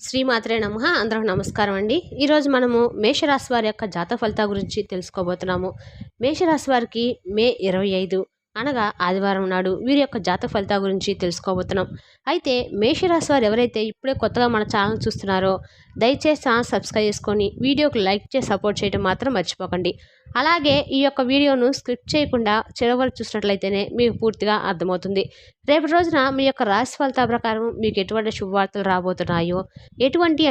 శ్రీమాత్రే నమః. అందరికి నమస్కారం అండి. ఈరోజు మనము మేషరాశి వారి యొక్క జాతక ఫలితాల గురించి తెలుసుకోబోతున్నాము. మేషరాశి వారికి మే 25 అనగా ఆదివారం నాడు వీరి యొక్క జాతక ఫలితాల గురించి తెలుసుకోబోతున్నాం. అయితే మేషరాశి వారు ఎవరైతే ఇప్పుడే కొత్తగా మన ఛానల్ చూస్తున్నారో దయచేసి ఛానల్ సబ్స్క్రైబ్ చేసుకొని వీడియోకి లైక్ చేసి సపోర్ట్ చేయడం మాత్రం మర్చిపోకండి. అలాగే ఈ యొక్క వీడియోను స్క్రిప్ట్ చేయకుండా చివరి చూసినట్లయితేనే మీకు పూర్తిగా అర్థమవుతుంది. రేపటి రోజున మీ యొక్క రాశి ఫలితాల ప్రకారం మీకు ఎటువంటి శుభవార్తలు రాబోతున్నాయో, ఏటువంటి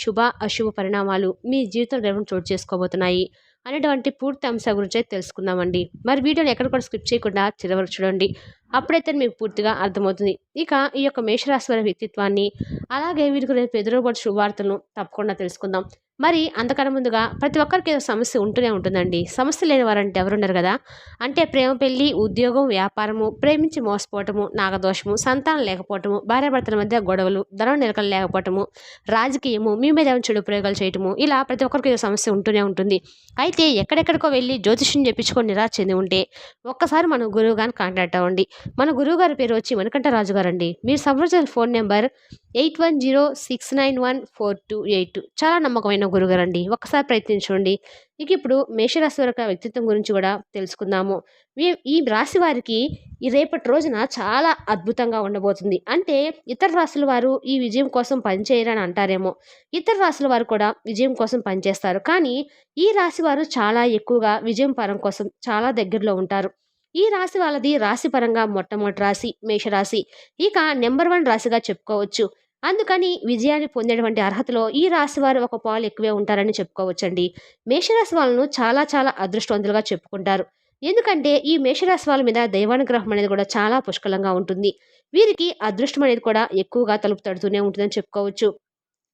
శుభ అశుభ పరిణామాలు మీ జీవితం రేపు చోటు చేసుకోబోతున్నాయి అనేటువంటి పూర్తి అంశాల గురించి తెలుసుకుందామండి. మరి వీడియోని ఎక్కడ కూడా స్కిప్ చేయకుండా చివరి చూడండి. అప్పుడైతే మీకు పూర్తిగా అర్థమవుతుంది. ఇక ఈ యొక్క మేషరాశి వారి వ్యక్తిత్వాన్ని, అలాగే వీరికి రేపు ఎదురుబడి శుభవార్తలను తప్పకుండా తెలుసుకుందాం. మరి అంతకన్నా ముందుగా ప్రతి ఒక్కరికి ఏదో సమస్య ఉంటూనే ఉంటుందండి. సమస్య లేని వారంటే ఎవరున్నారు కదా. అంటే ప్రేమ పెళ్లి, ఉద్యోగం, వ్యాపారము, ప్రేమించి మోసపోవటము, నాగదోషము, సంతానం లేకపోవటము, భార్యాభర్తల మధ్య గొడవలు, ధనం నిలకలు లేకపోవటము, రాజకీయము, మీ మీద ఏమైనా చెడు ప్రయోగాలు చేయటము, ఇలా ప్రతి ఒక్కరికి ఏదో సమస్య ఉంటూనే ఉంటుంది. అయితే ఎక్కడెక్కడికో వెళ్ళి జ్యోతిష్యం చెప్పించుకొని నిరాశ చెంది ఉంటే ఒక్కసారి మన గురువు గారిని కాంటాక్ట్ అవ్వండి. మన గురువు గారి పేరు వచ్చి మణికంఠరాజు గారండి. మీరు సంప్రదించిన ఫోన్ నెంబర్ 8106914282. చాలా నమ్మకమైన గురుగారు అండి. ఒక్కసారి ప్రయత్నించండి. ఇక ఇప్పుడు మేషరాశి వారి వ్యక్తిత్వం గురించి కూడా తెలుసుకుందాము. ఈ రాశి వారికి ఈ రేపటి రోజున చాలా అద్భుతంగా ఉండబోతుంది. అంటే ఇతర రాశుల వారు ఈ విజయం కోసం పనిచేయరని అంటారేమో. ఇతర రాశుల వారు కూడా విజయం కోసం పనిచేస్తారు. కానీ ఈ రాశి వారు చాలా ఎక్కువగా విజయం పరం కోసం చాలా దగ్గరలో ఉంటారు. ఈ రాశి వాళ్ళది రాశి పరంగా మొట్టమొదటి రాశి మేషరాశి. ఇక నెంబర్ 1 రాశిగా చెప్పుకోవచ్చు. అందుకని విజయాన్ని పొందేటువంటి అర్హతలో ఈ రాశి వారు ఒక పాలు ఎక్కువే ఉంటారని చెప్పుకోవచ్చండి. మేషరాశి వాళ్ళను చాలా చాలా అదృష్టవంతులుగా చెప్పుకుంటారు. ఎందుకంటే ఈ మేషరాశి వాళ్ళ మీద దైవానుగ్రహం అనేది కూడా చాలా పుష్కలంగా ఉంటుంది. వీరికి అదృష్టం అనేది కూడా ఎక్కువగా తలుపు తడుతూనే ఉంటుందని చెప్పుకోవచ్చు.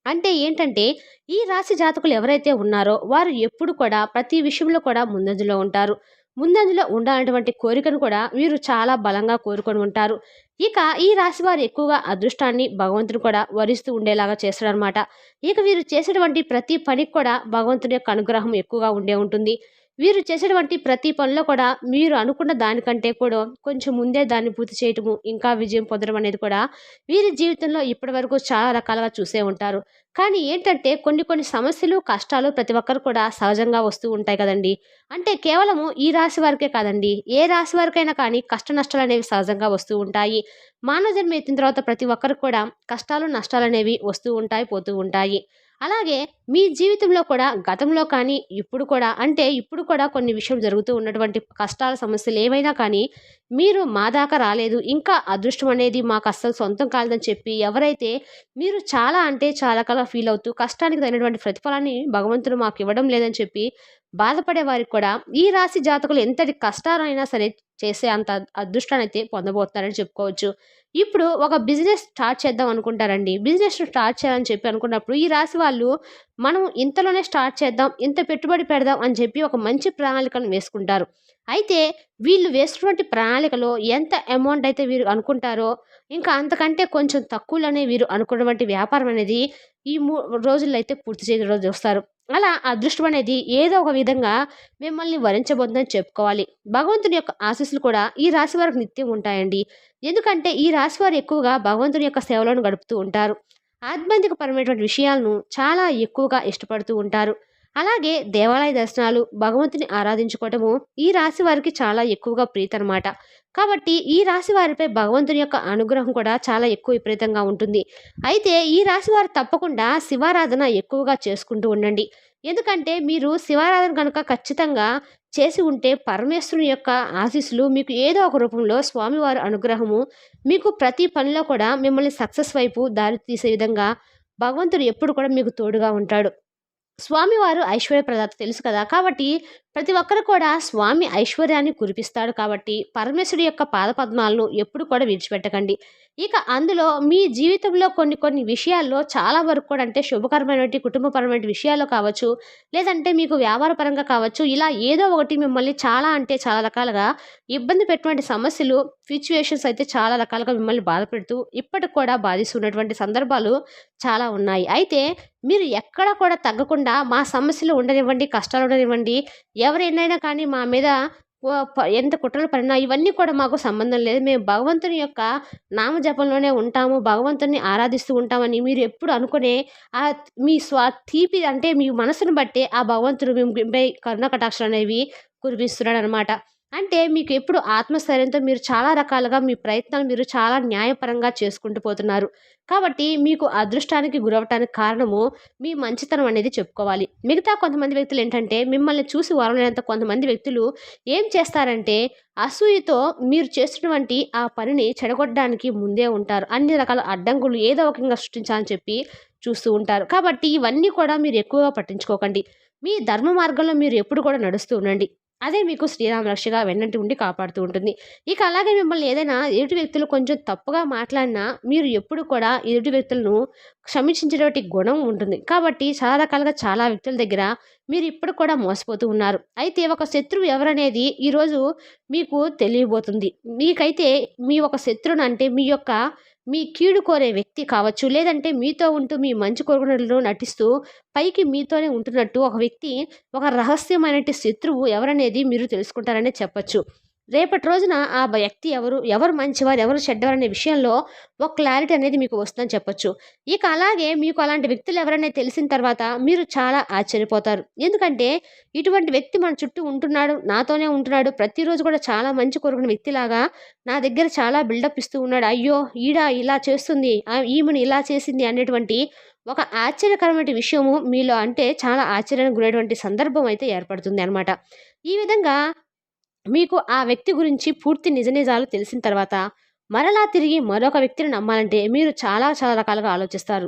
అంటే ఏంటంటే ఈ రాశి జాతకులు ఎవరైతే ఉన్నారో వారు ఎప్పుడు కూడా ప్రతి విషయంలో కూడా ముందంజలో ఉంటారు. ముందంజలో ఉండాలన్నటువంటి కోరికను కూడా వీరు చాలా బలంగా కోరుకొని ఉంటారు. ఇక ఈ రాశి వారు ఎక్కువగా అదృష్టాన్ని భగవంతుని కూడా వరిస్తూ ఉండేలాగా చేస్తాడనమాట. ఇక వీరు చేసేటువంటి ప్రతి పనికి కూడా భగవంతుని యొక్క అనుగ్రహం ఎక్కువగా ఉంటుంది. వీరు చేసేటువంటి ప్రతి పనిలో కూడా మీరు అనుకున్న దానికంటే కూడా కొంచెం ముందే దాన్ని పూర్తి చేయటము, ఇంకా విజయం పొందడం అనేది కూడా వీరి జీవితంలో ఇప్పటి వరకు చాలా రకాలుగా చూసే ఉంటారు. కానీ ఏంటంటే కొన్ని కొన్ని సమస్యలు, కష్టాలు ప్రతి ఒక్కరు కూడా సహజంగా వస్తూ ఉంటాయి కదండి. అంటే కేవలము ఈ రాశి వారికే కాదండి, ఏ రాశి వారికైనా కానీ కష్ట నష్టాలు అనేవి సహజంగా వస్తూ ఉంటాయి. మానవ జన్మ ఎత్తిన తర్వాత ప్రతి ఒక్కరికి కూడా కష్టాలు, నష్టాలు అనేవి వస్తూ ఉంటాయి, పోతూ ఉంటాయి. అలాగే మీ జీవితంలో కూడా గతంలో కానీ ఇప్పుడు కూడా కొన్ని విషయం జరుగుతూ ఉన్నటువంటి కష్టాల సమస్యలు ఏవైనా కానీ మీరు మా దాకా రాలేదు, ఇంకా అదృష్టం అనేది మాకు అస్సలు సొంతం కాలేదని చెప్పి ఎవరైతే మీరు చాలా అంటే చాలా కాలం ఫీల్ అవుతూ కష్టానికి తగినటువంటి ప్రతిఫలాన్ని భగవంతుడు మాకు ఇవ్వడం లేదని చెప్పి బాధపడే వారికి కూడా ఈ రాశి జాతకులు ఎంతటి కష్టాలైనా సరే చేసే అంత అదృష్టాన్ని అయితే పొందబోతున్నారని చెప్పుకోవచ్చు. ఇప్పుడు ఒక బిజినెస్ స్టార్ట్ చేద్దాం అనుకుంటారండి. బిజినెస్ స్టార్ట్ చేయాలని చెప్పి అనుకున్నప్పుడు ఈ రాశి వాళ్ళు మనం ఇంతలోనే స్టార్ట్ చేద్దాం, ఇంత పెట్టుబడి పెడదాం అని చెప్పి ఒక మంచి ప్రణాళికను వేసుకుంటారు. అయితే వీళ్ళు వేసుకున్నటువంటి ప్రణాళికలో ఎంత అమౌంట్ అయితే వీరు అనుకుంటారో ఇంకా అంతకంటే కొంచెం తక్కువలోనే వీరు అనుకున్నటువంటి వ్యాపారం అనేది ఈ రోజుల్లో అయితే పూర్తి చేయడం రోజు వస్తారు. అలా అదృష్టం అనేది ఏదో ఒక విధంగా మిమ్మల్ని వరించబోతుందని చెప్పుకోవాలి. భగవంతుని యొక్క ఆశీస్సులు కూడా ఈ రాశి వారికి నిత్యం ఉంటాయండి. ఎందుకంటే ఈ రాశి వారు ఎక్కువగా భగవంతుని యొక్క సేవలను గడుపుతూ ఉంటారు. ఆధ్యాత్మిక పరమైనటువంటి విషయాలను చాలా ఎక్కువగా ఇష్టపడుతూ ఉంటారు. అలాగే దేవాలయ దర్శనాలు, భగవంతుని ఆరాధించుకోవటము ఈ రాశి వారికి చాలా ఎక్కువగా ప్రీతి అనమాట. కాబట్టి ఈ రాశి వారిపై భగవంతుని యొక్క అనుగ్రహం కూడా చాలా ఎక్కువ విపరీతంగా ఉంటుంది. అయితే ఈ రాశి వారు తప్పకుండా శివారాధన ఎక్కువగా చేసుకుంటూ ఉండండి. ఎందుకంటే మీరు శివారాధన కనుక ఖచ్చితంగా చేసి ఉంటే పరమేశ్వరుని యొక్క ఆశీస్సులు మీకు ఏదో ఒక రూపంలో స్వామివారి అనుగ్రహము మీకు ప్రతి పనిలో కూడా మిమ్మల్ని సక్సెస్ వైపు దారి తీసే విధంగా భగవంతుడు ఎప్పుడు కూడా మీకు తోడుగా ఉంటాడు. స్వామివారు ఐశ్వర్య ప్రదాత తెలుసు కదా. కాబట్టి ప్రతి ఒక్కరు కూడా స్వామి ఐశ్వర్యాన్ని కురిపిస్తాడు. కాబట్టి పరమేశ్వరుడి యొక్క పాదపద్మాలను ఎప్పుడు కూడా విడిచిపెట్టకండి. ఇక అందులో మీ జీవితంలో కొన్ని కొన్ని విషయాల్లో చాలా వరకు కూడా అంటే శుభకరమైనటువంటి కుటుంబపరమైన విషయాల్లో కావచ్చు, లేదంటే మీకు వ్యాపారపరంగా కావచ్చు, ఇలా ఏదో ఒకటి మిమ్మల్ని చాలా అంటే చాలా రకాలుగా ఇబ్బంది పెట్టినటువంటి సమస్యలు, సిచ్యువేషన్స్ అయితే చాలా రకాలుగా మిమ్మల్ని బాధపెడుతూ ఇప్పటికి కూడా బాధిస్తున్నటువంటి సందర్భాలు చాలా ఉన్నాయి. అయితే మీరు ఎక్కడ కూడా తగ్గకుండా మా సమస్యలు ఉండనివ్వండి, కష్టాలు ఉండనివ్వండి, ఎవరైనా కానీ మా మీద ఎంత కుట్రలు పడినా ఇవన్నీ కూడా మాకు సంబంధం లేదు. మేము భగవంతుని యొక్క నామజపంలోనే ఉంటాము. భగవంతుడిని ఆరాధిస్తూ ఉంటామని మీరు ఎప్పుడు అనుకునే మీ తీపి అంటే మీ మనసును బట్టే ఆ భగవంతుడు మీపై కరుణ కటాక్షాలనేవి కురిపిస్తున్నాడనమాట. అంటే మీకు ఎప్పుడు ఆత్మస్థైర్యంతో మీరు చాలా రకాలుగా మీ ప్రయత్నాలు మీరు చాలా న్యాయపరంగా చేసుకుంటూ పోతున్నారు. కాబట్టి మీకు అదృష్టానికి గురవ్వటానికి కారణము మీ మంచితనం అనేది చెప్పుకోవాలి. మిగతా కొంతమంది వ్యక్తులేంటంటే మిమ్మల్ని చూసి ఓర్వలేనంత కొంతమంది వ్యక్తులు ఏం చేస్తారంటే అసూయతో మీరు చేస్తున్నటువంటి ఆ పనిని చెడగొట్టడానికి ముందే ఉంటారు. అన్ని రకాల అడ్డంకులు ఏదో రకంగా సృష్టించాలని చెప్పి చూస్తూ ఉంటారు. కాబట్టి ఇవన్నీ కూడా మీరు ఎక్కువగా పట్టించుకోకండి. మీ ధర్మ మార్గంలో మీరు ఎప్పుడు కూడా నడుస్తూ ఉండండి. అదే మీకు శ్రీరామ రక్షగా వెన్నంటి ఉండి కాపాడుతూ ఉంటుంది. ఇక అలాగే మిమ్మల్ని ఏదైనా ఎదుటి వ్యక్తులు కొంచెం తప్పుగా మాట్లాడినా మీరు ఎప్పుడు కూడా ఎదుటి వ్యక్తులను క్షమించేటువంటి గుణం ఉంటుంది. కాబట్టి చాలా రకాలుగా చాలా వ్యక్తుల దగ్గర మీరు ఇప్పుడు కూడా మోసపోతూ ఉన్నారు. అయితే ఒక శత్రువు ఎవరనేది ఈరోజు మీకు తెలియబోతుంది. మీకైతే మీ ఒక శత్రువుని అంటే మీ కీడు కోరే వ్యక్తి కావచ్చు, లేదంటే మీతో ఉంటూ మీ మంచి కోరుకున్నట్లు నటిస్తూ పైకి మీతోనే ఉంటున్నట్టు ఒక వ్యక్తి, ఒక రహస్యమైనటి శత్రువు ఎవరనేది మీరు తెలుసుకుంటారనే చెప్పొచ్చు. రేపటి రోజున ఆ వ్యక్తి ఎవరు మంచివారు, ఎవరు చెడ్డవారనే విషయంలో ఒక క్లారిటీ అనేది మీకు వస్తుందని చెప్పొచ్చు. ఇక అలాగే మీకు అలాంటి వ్యక్తులు ఎవరనే తెలిసిన తర్వాత మీరు చాలా ఆశ్చర్యపోతారు. ఎందుకంటే ఇటువంటి వ్యక్తి మన చుట్టూ ఉంటున్నాడు, నాతోనే ఉంటున్నాడు, ప్రతిరోజు కూడా చాలా మంచి కోరుకున్న వ్యక్తిలాగా నా దగ్గర చాలా బిల్డప్ ఇస్తూ ఉన్నాడు. అయ్యో! ఇలా చేస్తుంది, ఈమెను ఇలా చేసింది అనేటువంటి ఒక ఆశ్చర్యకరమైన విషయము మీలో అంటే చాలా ఆశ్చర్యానికి గురైనటువంటి సందర్భం అయితే ఏర్పడుతుంది అనమాట. ఈ విధంగా మీకు ఆ వ్యక్తి గురించి పూర్తి నిజాలు తెలిసిన తర్వాత మరలా తిరిగి మరొక వ్యక్తిని నమ్మాలంటే మీరు చాలా చాలా రకాలుగా ఆలోచిస్తారు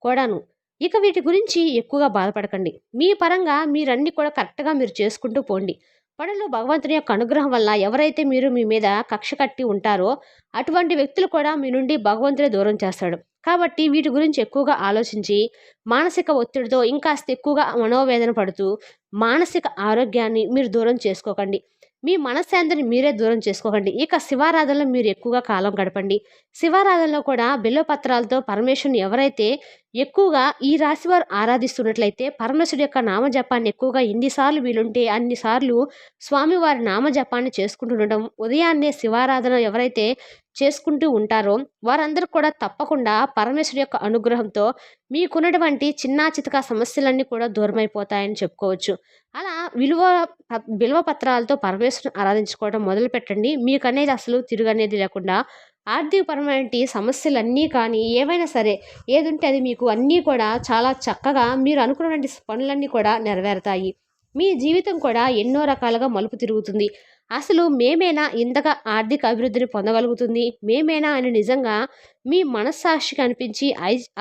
కూడాను. ఇక వీటి గురించి ఎక్కువగా బాధపడకండి. మీ పరంగా మీరన్నీ కూడా కరెక్ట్‌గా మీరు చేసుకుంటూ పోండి. పనులు భగవంతుని యొక్క అనుగ్రహం వల్ల ఎవరైతే మీరు మీ మీద కక్ష కట్టి ఉంటారో అటువంటి వ్యక్తులు కూడా మీ నుండి భగవంతుడే దూరం చేస్తాడు. కాబట్టి వీటి గురించి ఎక్కువగా ఆలోచించి మానసిక ఒత్తిడితో ఇంకాస్త ఎక్కువగా మనోవేదన పడుతూ మానసిక ఆరోగ్యాన్ని మీరు దూరం చేసుకోకండి. మీ మనశ్శాంతిని మీరే దూరం చేసుకోకండి. ఇక శివారాధనలో మీరు ఎక్కువగా కాలం గడపండి. శివారాధనలో కూడా బిల్వపత్రాలతో పరమేశ్వరుని ఎవరైతే ఎక్కువగా ఈ రాశివారు ఆరాధిస్తున్నట్లయితే పరమేశ్వరుడి యొక్క నామజపాన్ని ఎక్కువగా ఎన్నిసార్లు వీలుంటే అన్ని సార్లు స్వామివారి నామజపాన్ని చేసుకుంటుండడం, ఉదయాన్నే శివారాధన ఎవరైతే చేసుకుంటూ ఉంటారో వారందరూ కూడా తప్పకుండా పరమేశ్వరుడి యొక్క అనుగ్రహంతో మీకున్నటువంటి చిన్నా చితకా సమస్యలన్నీ కూడా దూరమైపోతాయని చెప్పుకోవచ్చు. అలా బిల్వ పత్రాలతో పరమేశ్వరుని ఆరాధించుకోవడం మొదలుపెట్టండి. మీకనేది అసలు తిరుగనేది లేకుండా ఆర్థికపరమైన సమస్యలన్నీ కానీ ఏవైనా సరే ఏదుంటే అది మీకు అన్నీ కూడా చాలా చక్కగా మీరు అనుకున్నటువంటి పనులన్నీ కూడా నెరవేరుతాయి. మీ జీవితం కూడా ఎన్నో రకాలుగా మలుపు తిరుగుతుంది. అసలు మేమేనా ఇంతగా ఆర్థిక అభివృద్ధిని పొందగలుగుతుంది, మేమేనా అని నిజంగా మీ మనస్సాక్షికి అనిపించి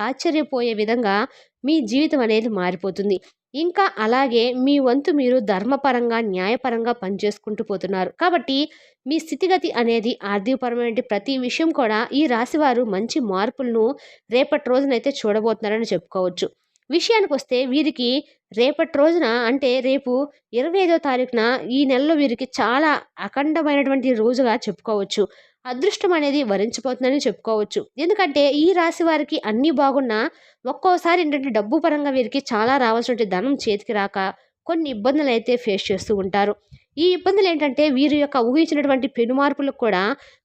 ఆశ్చర్యపోయే విధంగా మీ జీవితం అనేది మారిపోతుంది. ఇంకా అలాగే మీ వంతు మీరు ధర్మపరంగా, న్యాయపరంగా పనిచేసుకుంటూ పోతున్నారు. కాబట్టి మీ స్థితిగతి అనేది ఆర్థికపరమైన ప్రతి విషయం కూడా ఈ రాశివారు మంచి మార్పులను రేపటి రోజునైతే చూడబోతున్నారని చెప్పుకోవచ్చు. విషయానికొస్తే వీరికి రేపటి రోజున అంటే రేపు 25వ తారీఖున ఈ నెలలో వీరికి చాలా అఖండమైనటువంటి రోజుగా చెప్పుకోవచ్చు. అదృష్టం అనేది వరించిపోతుందని చెప్పుకోవచ్చు. ఎందుకంటే ఈ రాశి వారికి అన్నీ బాగున్నా ఒక్కోసారి ఏంటంటే డబ్బు పరంగా వీరికి చాలా రావాల్సినటువంటి ధనం చేతికి రాక కొన్ని ఇబ్బందులైతే ఫేస్ చేస్తూ ఉంటారు. ఈ ఇబ్బందులు ఏంటంటే వీరి యొక్క ఊహించినటువంటి పెనుమార్పులకు కూడా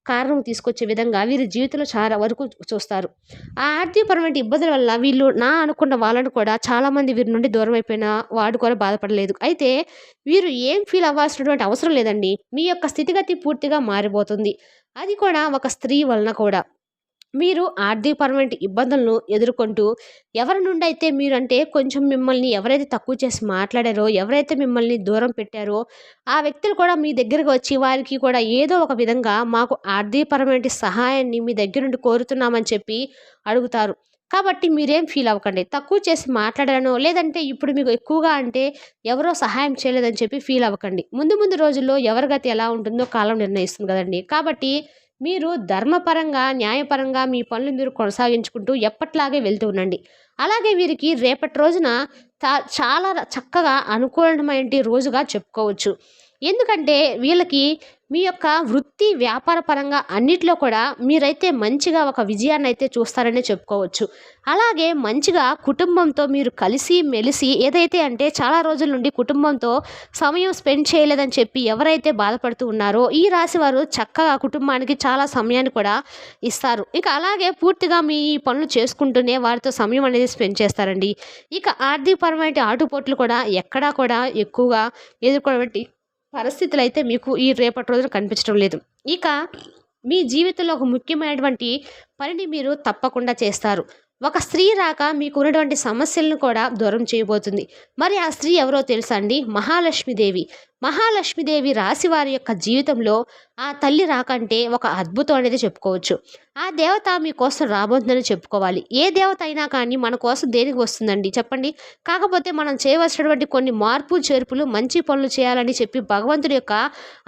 కారణం తీసుకొచ్చే విధంగా వీరి జీవితంలో చాలా వరకు చూస్తారు. ఆ ఆర్థికపరమైన ఇబ్బందుల వల్ల వీళ్ళు అనుకున్న వాళ్ళను కూడా చాలామంది వీరి నుండి దూరం అయిపోయిన వాడు కూడా బాధపడలేదు. అయితే వీరు ఏం ఫీల్ అవ్వాల్సినటువంటి అవసరం లేదండి. మీ యొక్క స్థితిగతి పూర్తిగా మారిపోతుంది. అది కూడా ఒక స్త్రీ వలన కూడా. మీరు ఆర్థికపరమైన ఇబ్బందులను ఎదుర్కొంటూ ఎవరి నుండి అయితే మీరంటే కొంచెం మిమ్మల్ని ఎవరైతే తక్కువ చేసి మాట్లాడారో, ఎవరైతే మిమ్మల్ని దూరం పెట్టారో ఆ వ్యక్తులు కూడా మీ దగ్గరకు వచ్చి వారికి కూడా ఏదో ఒక విధంగా మాకు ఆర్థికపరమైన సహాయాన్ని మీ దగ్గర నుండి కోరుతున్నామని చెప్పి అడుగుతారు. కాబట్టి మీరేం ఫీల్ అవ్వకండి. తక్కువ చేసి మాట్లాడానో లేదంటే ఇప్పుడు మీకు ఎక్కువగా అంటే ఎవరో సహాయం చేయలేదని చెప్పి ఫీల్ అవ్వకండి. ముందు ముందు రోజుల్లో ఎవరి గతి ఎలా ఉంటుందో కాలం నిర్ణయిస్తుంది కదండి. కాబట్టి మీరు ధర్మపరంగా, న్యాయపరంగా మీ పనులు మీరు కొనసాగించుకుంటూ ఎప్పట్లాగే వెళ్తూ ఉండండి. అలాగే వీరికి రేపటి రోజున చాలా చక్కగా అనుకూలమైన రోజుగా చెప్పుకోవచ్చు. ఎందుకంటే వీళ్ళకి మీ యొక్క వృత్తి, వ్యాపార పరంగా అన్నిట్లో కూడా మీరైతే మంచిగా ఒక విజయాన్నయితే చూస్తారనే చెప్పుకోవచ్చు. అలాగే మంచిగా కుటుంబంతో మీరు కలిసి, మెలిసి ఏదైతే అంటే చాలా రోజుల నుండి కుటుంబంతో సమయం స్పెండ్ చేయలేదని చెప్పి ఎవరైతే బాధపడుతూ ఉన్నారో, ఈ రాశి వారు చక్కగా కుటుంబానికి చాలా సమయాన్ని కూడా ఇస్తారు. ఇక అలాగే పూర్తిగా మీ పనులు చేసుకుంటూనే వారితో సమయం అనేది స్పెండ్ చేస్తారండి. ఇక ఆర్థికపరమైన ఆటుపోట్లు కూడా ఎక్కడా కూడా ఎక్కువగా ఎదుర్కొనేటువంటి పరిస్థితులైతే మీకు ఈ రేపటి రోజున కనిపించడం లేదు. ఇక మీ జీవితంలో ఒక ముఖ్యమైనటువంటి పనిని మీరు తప్పకుండా చేస్తారు. ఒక స్త్రీ రాక మీకు ఉన్నటువంటి సమస్యలను కూడా దూరం చేయబోతుంది. మరి ఆ స్త్రీ ఎవరో తెలుసా అండి? మహాలక్ష్మీదేవి. మహాలక్ష్మీదేవి రాశి వారి యొక్క జీవితంలో ఆ తల్లి రాకంటే ఒక అద్భుతం అనేది చెప్పుకోవచ్చు. ఆ దేవత మీకోసం రాబోతుందని చెప్పుకోవాలి. ఏ దేవత అయినా కానీ మన కోసం దేనికి వస్తుందండి చెప్పండి? కాకపోతే మనం చేయవలసినటువంటి కొన్ని మార్పు చేర్పులు, మంచి పనులు చేయాలని చెప్పి భగవంతుడి యొక్క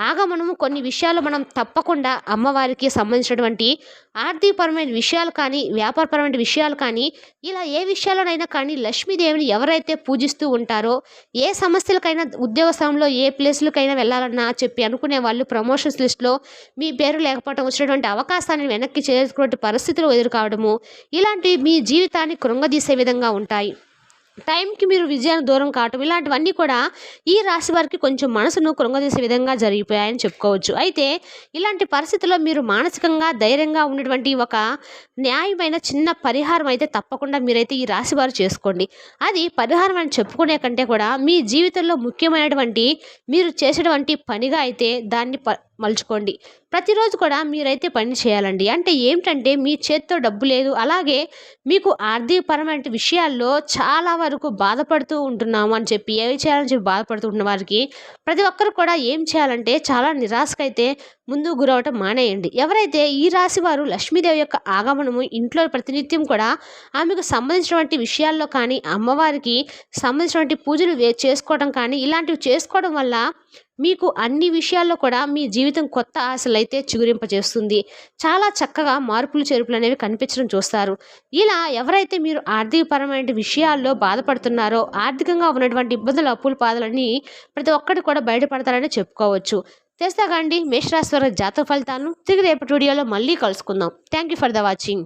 ఆగమనము కొన్ని విషయాలు మనం తప్పకుండా అమ్మవారికి సంబంధించినటువంటి ఆర్థికపరమైన విషయాలు కానీ, వ్యాపారపరమైన విషయాలు కానీ, ఇలా ఏ విషయాలనైనా కానీ లక్ష్మీదేవిని ఎవరైతే పూజిస్తూ ఉంటారో, ఏ సమస్యలకైనా ఉద్యోగ స్థలంలో ఏ ప్లేస్లకైనా వెళ్ళాలన్నా చెప్పి అనుకునే వాళ్ళు ప్రమోషన్స్ లిస్ట్లో మీ పేరు లేకపోవడం, వచ్చినటువంటి అవకాశాన్ని వెనక్కి చేసుకునే పరిస్థితులు ఎదురుకావడము, ఇలాంటివి మీ జీవితాన్ని కృంగదీసే విధంగా ఉంటాయి. టైంకి మీరు విజయానికి దూరం కావటం, ఇలాంటివన్నీ కూడా ఈ రాశి వారికి కొంచెం మనసును కృంగదీసే విధంగా జరిగిపోయాయని చెప్పుకోవచ్చు. అయితే ఇలాంటి పరిస్థితుల్లో మీరు మానసికంగా ధైర్యంగా ఉన్నటువంటి ఒక న్యాయమైన చిన్న పరిహారం అయితే తప్పకుండా మీరైతే ఈ రాశి వారు చేసుకోండి. అది పరిహారం అని చెప్పుకునే కంటే కూడా మీ జీవితంలో ముఖ్యమైనటువంటి మీరు చేసేటువంటి పనిగా అయితే దాన్ని మలుచుకోండి. ప్రతిరోజు కూడా మీరైతే పని చేయాలండి. అంటే ఏమిటంటే మీ చేత్తో డబ్బు లేదు, అలాగే మీకు ఆర్థికపరమైన విషయాల్లో చాలా వరకు బాధపడుతూ ఉంటున్నాము అని చెప్పి, ఏవి చేయాలని చెప్పి బాధపడుతున్న వారికి ప్రతి ఒక్కరు కూడా ఏం చేయాలంటే చాలా నిరాశకైతే ముందు గురవటం మానేయండి. ఎవరైతే ఈ రాశి వారు లక్ష్మీదేవి యొక్క ఆగమనము ఇంట్లో ప్రతినిత్యం కూడా ఆమెకు సంబంధించినటువంటి విషయాల్లో కానీ, అమ్మవారికి సంబంధించినటువంటి పూజలు చేసుకోవడం కానీ, ఇలాంటివి చేసుకోవడం వల్ల మీకు అన్ని విషయాల్లో కూడా మీ జీవితం కొత్త ఆశలైతే చిగురింపజేస్తుంది. చాలా చక్కగా మార్పులు చేర్పులు అనేవి కనిపించడం చూస్తారు. ఇలా ఎవరైతే మీరు ఆర్థికపరమైన విషయాల్లో బాధపడుతున్నారో, ఆర్థికంగా ఉన్నటువంటి ఇబ్బందులు, అప్పుల బాధలన్నీ ప్రతి ఒక్కటి కూడా బయటపడతారని చెప్పుకోవచ్చు. తెస్తాగా అండి మేషరాశి వారి జాతక ఫలితాలను తిరిగి రేపటి వీడియోలో మళ్ళీ కలుసుకుందాం. Thank you for the watching.